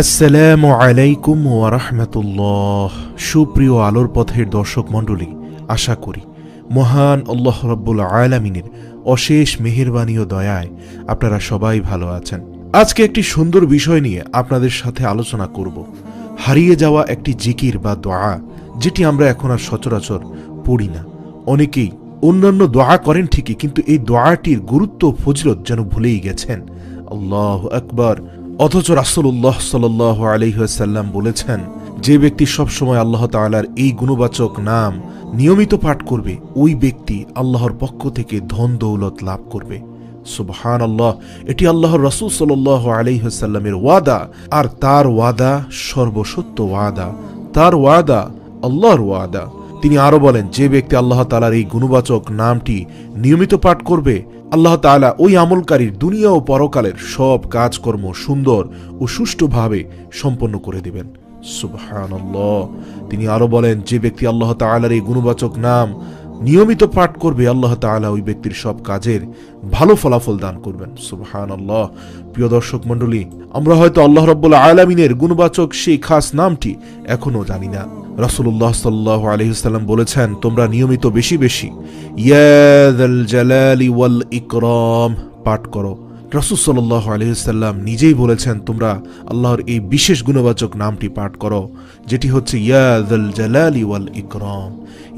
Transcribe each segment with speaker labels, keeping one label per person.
Speaker 1: আসসালামু আলাইকুম ওয়া রাহমাতুল্লাহ। সুপ্রিয় আলোর পথের দর্শক মণ্ডলী, আশা করি মহান আল্লাহ রাব্বুল আলামিনের অশেষ মেহেরবানি ও দয়ায় আপনারা সবাই ভালো আছেন। আজকে একটি সুন্দর বিষয় নিয়ে আপনাদের সাথে আলোচনা করব। হারিয়ে যাওয়া একটি জিকির বা দোয়া, যেটি আমরা এখন আর সচরাচর পড়ি না। অনেকেই অন্যান্য দোয়া করেন ঠিকই, কিন্তু এই দোয়াটির গুরুত্ব ও ফজিলত যেন ভুলেই গেছেন। আল্লাহু আকবার। অথচ রাসূলুল্লাহ সাল্লাল্লাহু আলাইহি ওয়াসাল্লাম বলেছেন, যে ব্যক্তি সবসময় আল্লাহ তাআলার এই গুণবাচক নাম নিয়মিত পাঠ করবে, ওই ব্যক্তি আল্লাহর পক্ষ থেকে ধন দৌলত লাভ করবে। সুবহানাল্লাহ। এটি আল্লাহর রাসূল সাল্লাল্লাহু আলাইহি ওয়াসাল্লামের ওয়াদা, আর তার ওয়াদা সর্বসত্য ওয়াদা। তার ওয়াদা আল্লাহর ওয়াদা। তিনি আরো বলেন, যে ব্যক্তি আল্লাহ তাআলার এই গুণবাচক নামটি নিয়মিত পাঠ করবে, আল্লাহ তাআলা ওই আমলকারীর দুনিয়া ও পরকালের সব কাজকর্ম সুন্দর ও সুষ্ঠুভাবে সম্পন্ন করে দিবেন। সুবহানাল্লাহ। তিনি আরো বলেন, যে ব্যক্তি আল্লাহ তাআলার এই গুণবাচক নাম নিয়মিত পাঠ করবে, আল্লাহ তাআলা ওই ব্যক্তির সব কাজের ভালো ফলাফল দান করবেন। সুবহানাল্লাহ। প্রিয় দর্শক মণ্ডলী, আমরা হয়তো আল্লাহ রাব্বুল আলামিনের গুণবাচক সেই খাস নামটি এখনো জানি না। রাসূলুল্লাহ সাল্লাল্লাহু আলাইহি ওয়াসাল্লাম বলেছেন, তোমরা নিয়মিত বেশি বেশি ইয়া যাল জালালি ওয়াল ইকরাম পাঠ করো। রাসূল সাল্লাল্লাহু আলাইহি ওয়াসাল্লাম নিজেই বলেছেন, তোমরা আল্লাহর এই বিশেষ গুণবাচক নামটি পাঠ করো, যেটি হচ্ছে ইয়া যাল জালালি ওয়াল ইকরাম।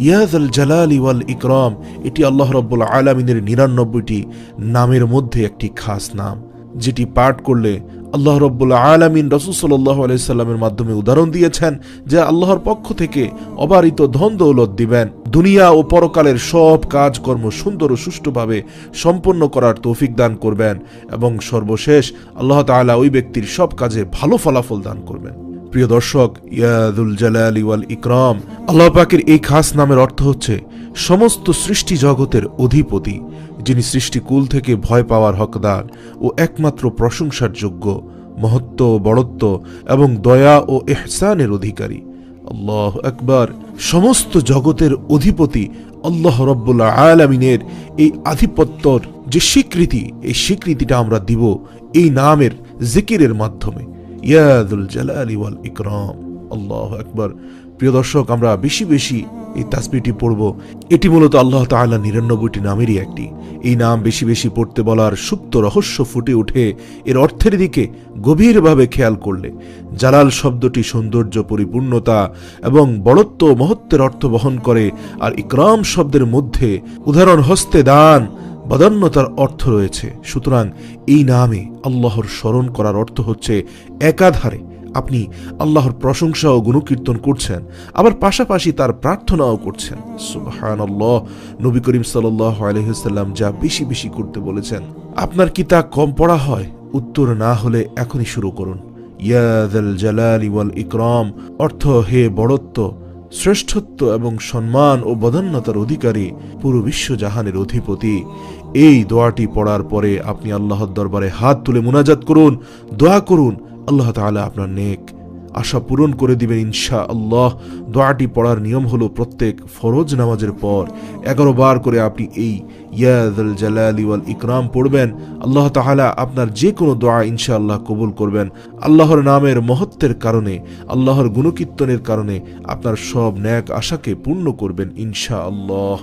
Speaker 1: ইয়া যাল জালালি ওয়াল ইকরাম, এটি আল্লাহ রাব্বুল আলামিনের ৯৯টি নামের মধ্যে একটি খাস নাম, যেটি পাঠ করলে আল্লাহ রাব্বুল আলামিন রাসূল সাল্লাল্লাহু আলাইহি সাল্লামের মাধ্যমে উদাহরণ দিয়েছেন যে আল্লাহর পক্ষ থেকে অবারিত ধন দৌলত দিবেন, দুনিয়া ও পরকালের সব কাজকর্ম সুন্দর ও সুষ্ঠুভাবে সম্পন্ন করার তৌফিক দান করবেন, এবং সর্বশেষ আল্লাহ তাআলা ওই ব্যক্তির সব কাজে ভালো ফলাফল দান করবেন। প্রিয় দর্শক, ইয়া যুল জালালি ওয়াল ইকরাম, আল্লাহ পাকের এই খাস নামের অর্থ হচ্ছে সমস্ত সৃষ্টি জগতের অধিপতি, যিনি সৃষ্টিকুল থেকে ভয় পাওয়ার হকদার ও একমাত্র প্রশংসার যোগ্য, মহত্ব, বড়ত্ব এবং দয়া ও ইহসানের অধিকারী। আল্লাহু আকবার। সমস্ত জগতের অধিপতি আল্লাহ রাব্বুল আলামিনের এই আধিপত্যর যে স্বীকৃতি, এই স্বীকৃতিটা আমরা দিব এই নামের জিকিরের মাধ্যমে, ইয়া যুল জালালি ওয়াল ইকরাম। আল্লাহু আকবার। প্রিয় দর্শক, আমরা বেশি বেশি এই তাসবিহটি পড়ব। এটি মূলত আল্লাহ তাআলা ৯৯টি নামেরই একটি। এই নাম বেশি বেশি পড়তে বলার সুপ্ত রহস্য ফুটে ওঠে এর অর্থের দিকে গভীরভাবে খেয়াল করলে। জালাল শব্দটি সৌন্দর্য, পরিপূর্ণতা এবং বড়ত্ব, মহত্বের অর্থ বহন করে, আর ইকরাম শব্দের মধ্যে উদাহরণ হস্তে দান, বদান্যতার অর্থ রয়েছে। সুতরাং এই নামে আল্লাহর স্মরণ করার অর্থ হচ্ছে একাধারে আপনি আল্লাহর প্রশংসা ও গুণকীর্তন করছেন, আবার পাশাপাশি তার প্রার্থনাও করছেন। সুবহানাল্লাহ। নবী করিম সাল্লাল্লাহু আলাইহি ওয়াসাল্লাম যা বেশি বেশি করতে বলেছেন। আপনার কি তা কম পড়া হয়? উত্তর না হলে এখনই শুরু করুন। ইয়া যাল জালালি ওয়াল ইকরাম অর্থ হে বড়ত্ব, শ্রেষ্ঠত্ব এবং সম্মান ও বদান্যতার অধিকারী, পুরো বিশ্বজাহানের অধিপতি। এই দোয়াটি পড়ার পরে আপনি আল্লাহর দরবারে হাত তুলে মুনাজাত করুন, দোয়া করুন। আল্লাহ তাআলা আপনার নেক আশা পূরণ করে দিবেন ইনশাআল্লাহ। দোয়াটি পড়ার নিয়ম হলো, প্রত্যেক ফরজ নামাজের পর 11 বার করে আপনি এই ইয়া যাল জালালি ওয়াল ইকরাম পড়বেন। আল্লাহ তাআলা আপনার যে কোনো দোয়া ইনশাআল্লাহ কবুল করবেন। আল্লাহর নামের মহত্বের কারণে, আল্লাহর গুণকীর্তনের কারণে আপনার সব নেক আশাকে পূর্ণ করবেন ইনশাআল্লাহ।